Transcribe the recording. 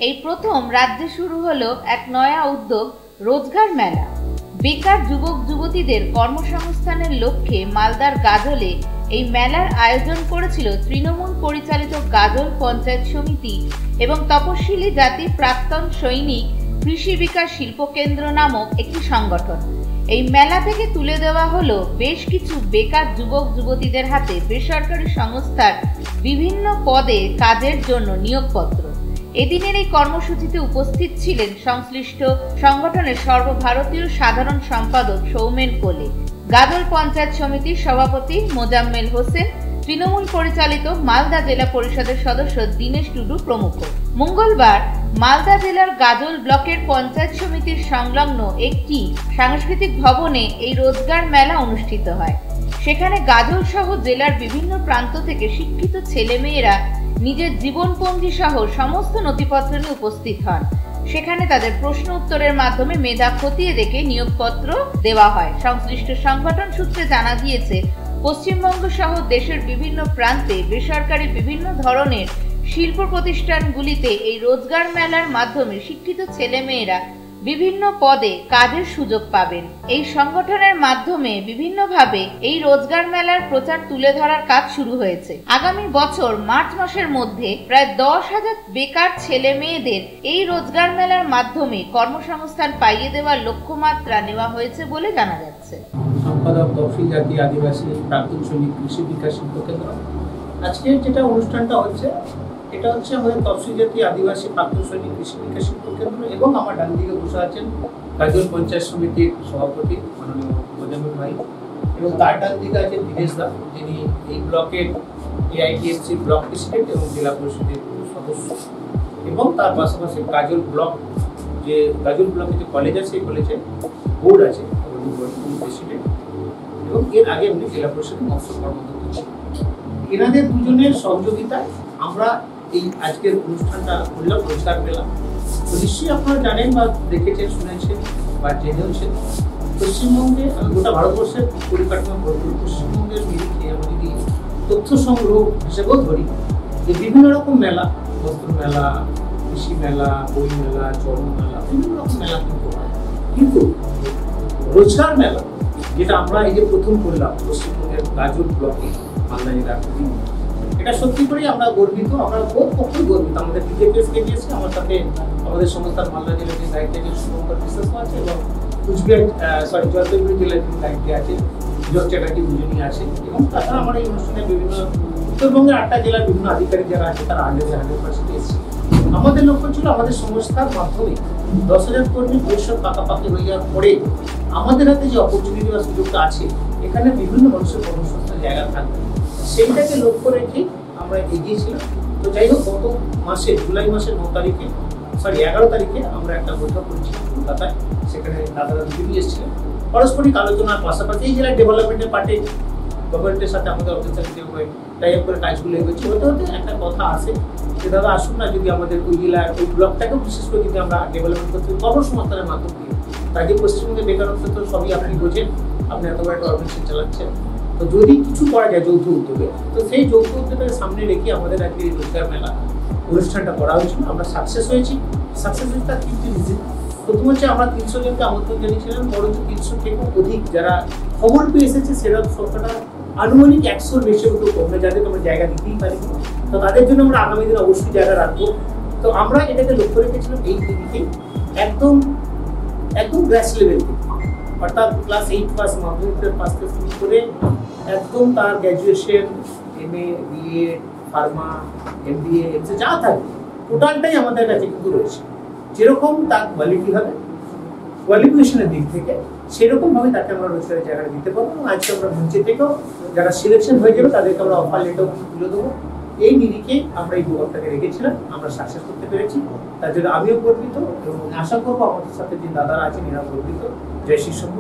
এই প্রথম রাজ্যে শুরু হলো এক নয়া উদ্যোগ, রোজগার মেলা। বেকার যুবক যুবতীদের কর্মসংস্থানের লক্ষ্যে মালদার গাজলে এই মেলার আয়োজন করেছিল তৃণমূল পরিচালিত গাজল পঞ্চায়েত সমিতি এবং তপশিলি জাতি প্রাক্তন সৈনিক কৃষি বিকাশ শিল্পকেন্দ্র নামক একটি সংগঠন। এই মেলা থেকে তুলে দেওয়া হলো বেশ কিছু বেকার যুবক যুবতীদের হাতে বেসরকারি সংস্থার বিভিন্ন পদে কাজের জন্য নিয়োগপত্র। এদিনের এই কর্মসূচিতে উপস্থিত ছিলেন সংশ্লিষ্ট সংগঠনের সর্বভারতীয় সাধারণ সম্পাদক সৌমেন কোলে, গাজল পঞ্চায়েত সমিতির সভাপতি মোজাম্মেল হোসেন, তৃণমূল পরিচালিত মালদা জেলা পরিষদের সদস্য দীনেশ টুডু প্রমুখ। মঙ্গলবার মালদা জেলার গাজল ব্লকের পঞ্চায়েত সমিতির সংলগ্ন একটি সাংস্কৃতিক ভবনে এই রোজগার মেলা অনুষ্ঠিত হয়। সেখানে গাজল সহ জেলার বিভিন্ন প্রান্ত থেকে শিক্ষিত ছেলেমেয়েরা নিজের জীবনপঞ্জি সহ সমস্ত নথিপত্র নিয়ে উপস্থিত হন। সেখানে তাদের প্রশ্ন উত্তরের মাধ্যমে মেধা খতিয়ে দেখে নিয়োগপত্র দেওয়া হয়। সংশ্লিষ্ট সংগঠন সূত্রে জানা গিয়েছে, পশ্চিমবঙ্গ সহ দেশের বিভিন্ন প্রান্তে বেসরকারি বিভিন্ন ধরনের শিল্প প্রতিষ্ঠানগুলিতে এই রোজগার মেলার মাধ্যমে শিক্ষিত ছেলেমেয়েরা বিভিন্ন পদে কাজের সুযোগ পাবেন। এই সংগঠনের মাধ্যমে বিভিন্নভাবে এই রোজগার মেলার প্রচার তুলে ধরার কাজ শুরু হয়েছে। আগামী বছর মার্চ মাসের মধ্যে প্রায় 10,000 বেকার ছেলে মেয়েদের এই রোজগার মেলার মাধ্যমে কর্মসংস্থান পাইয়ে দেওয়ার লক্ষ্যমাত্রা নেওয়া হয়েছে বলে জানা যাচ্ছে। সম্পাদক তপশিলি জাতি আদিবাসী প্রাক্তন সৈনিক কৃষি বিকাশ শিল্পকেন্দ্র। আজকে যেটা অনুষ্ঠানটা হচ্ছে, এটা হচ্ছে আমাদের তপশিলি জাতি আদিবাসী প্রাক্তন সৈনিক কৃষি বিকাশ শিল্পকেন্দ্র এবং আমার ডান দিকে বসে আছেন গাজল পঞ্চায়েত সমিতির সভাপতি মাননীয় মোজাম্মেল ভাই, এবং তার ডান দিকে আছেন দীনেশ দা, যিনি এই ব্লকের AITMC ব্লক প্রেসিডেন্ট এবং জেলা পরিষদের সদস্য, এবং তার পাশাপাশি গাজল ব্লক গাজল ব্লকে যে কলেজ আছে সেই কলেজের বোর্ড আছে প্রেসিডেন্ট, এবং এর আগে উনি জেলা পরিষদের মৎস্য কর্মদক্ষ ছিলেন। এনাদের দুজনের সহযোগিতায় আমরা এই আজকের অনুষ্ঠানটা করলাম, রোজগার মেলা। তো নিশ্চয়ই আপনারা জানেন বা দেখেছেন, শুনেছেন বা জেনেওছেন, পশ্চিমবঙ্গে গোটা ভারতবর্ষের পরিকাঠামো বদল, পশ্চিমবঙ্গের নিরিখে আমরা যদি তথ্য সংগ্রহ হিসেবেও ধরি যে বিভিন্ন রকম মেলা, বস্ত্র মেলা, কৃষি মেলা, বই মেলা, চর্ম মেলা, বিভিন্ন রকম মেলা কিন্তু হয়, কিন্তু রোজগার মেলা যেটা আমরা এই যে প্রথম করলাম পশ্চিমবঙ্গের গাজল ব্লকে মালদা জেলার, এটা সত্যি করেই আমরা গর্বিত। আমরা বহুত পক্ষে গর্বিত। আমাদের বিজেপিএসকে দিয়েছে, আমার সাথে আমাদের সংস্থার মালদা জেলার যে দায়িত্বে যে শুভঙ্কর বিশ্বাস আছে, এবং কুচবিহার জলপাইগুড়ি জেলার যে দায়িত্বে আছে যোগ চ্যাটার্জি দুজনই আছে, এবং তাছাড়া আমরা এই অনুষ্ঠানে বিভিন্ন উত্তরবঙ্গের 8টা জেলার বিভিন্ন আধিকারিক যারা আছে তারা 100% এসেছে। আমাদের লক্ষ্য ছিল আমাদের সংস্থার মাধ্যমে 10,000 কর্মী ভবিষ্যৎ পাকাপাকি হয়ে যাওয়ার পরে আমাদের হাতে যে অপরচুনিটি বা সুযোগটা আছে, এখানে বিভিন্ন মানুষের কর্মসংস্থান জায়গা থাকবে, সেইটাকে লক্ষ্য রেখে আমরা এগিয়েছিলাম। তো যাই হোক, গত মাসে জুলাই মাসের 11 তারিখে আমরা একটা বৈঠক করেছি কলকাতায়। সেখানে দাদারা দুজনই এসেছিলেন। পারস্পরিক আলোচনার পাশাপাশি এই জেলার ডেভেলপমেন্টের পার্টে গভর্নমেন্টের সাথে আমাদের অফিসারদের টাই আপ করে কাজগুলো এগোচ্ছে। হতে হতে একটা কথা আসে যে দাদা আসুন না, যদি আমাদের ওই জেলার ওই ব্লকটাকেও বিশেষ করে যদি আমরা ডেভেলপমেন্ট করতে কর্মসংস্থানের মাধ্যম দিয়ে, তাকে পশ্চিমবঙ্গে বেকারত্ব তো সবই আপনি বোঝেন, আপনি এত বড় একটা অর্গানাইজেশন চালাচ্ছেন, তো যদি কিছু করা যায় যৌথ উদ্যোগে, তো সেই যৌথ উদ্যোগটাকে সামনে রেখে আমাদের আজকে এই রোজগার মেলা অনুষ্ঠানটা করা হয়েছিল। আমরা সাকসেস হয়েছি। সাকসেস হয়েছে তার 3টি রিজন। প্রথম হচ্ছে আমরা 300 জনকে আমন্ত্রণ জানিয়েছিলাম, বরঞ্চ 300 থেকেও অধিক যারা খবর পেয়ে এসেছে সেটা সংখ্যাটা আনুমানিক 100-র বেশি একটু কমে, যাদেরকে আমরা জায়গা দিতেই পারি। তো তাদের জন্য আমরা আগামী দিনে অবশ্যই জায়গা রাখবো। তো আমরা এটাকে লক্ষ্য রেখেছিলাম এই দিকে একদম গ্রাস লেভেল থেকে, অর্থাৎ ক্লাস 8 পাস, মাধ্যমিকের পাস থেকে শুরু করে একদম তার graduation, MA, BA, Pharma, MBA, MSc যা থাকবে টোটালটাই আমাদের কাছে কিন্তু রয়েছে। যেরকম তার কোয়ালিটি হবে, কোয়ালিফিকেশনের দিক থেকে সেরকমভাবে তাকে আমরা রোজগারের জায়গাটা দিতে পারবো। আজকে আমরা মঞ্চে থেকেও যারা সিলেকশন হয়ে যাবে তাদেরকে আমরা অফার লেটার তুলে দেবো। এই নিরিখে আমরা এই ব্যাপারটাকে রেখেছিলাম, আমরা সাকসেস করতে পেরেছি। তার জন্য আমিও গর্বিত এবং আশা করবো আমাদের সাথে যে দাদারা আছেন এরাও গর্বিত। জয় শ্রী শম্ভু।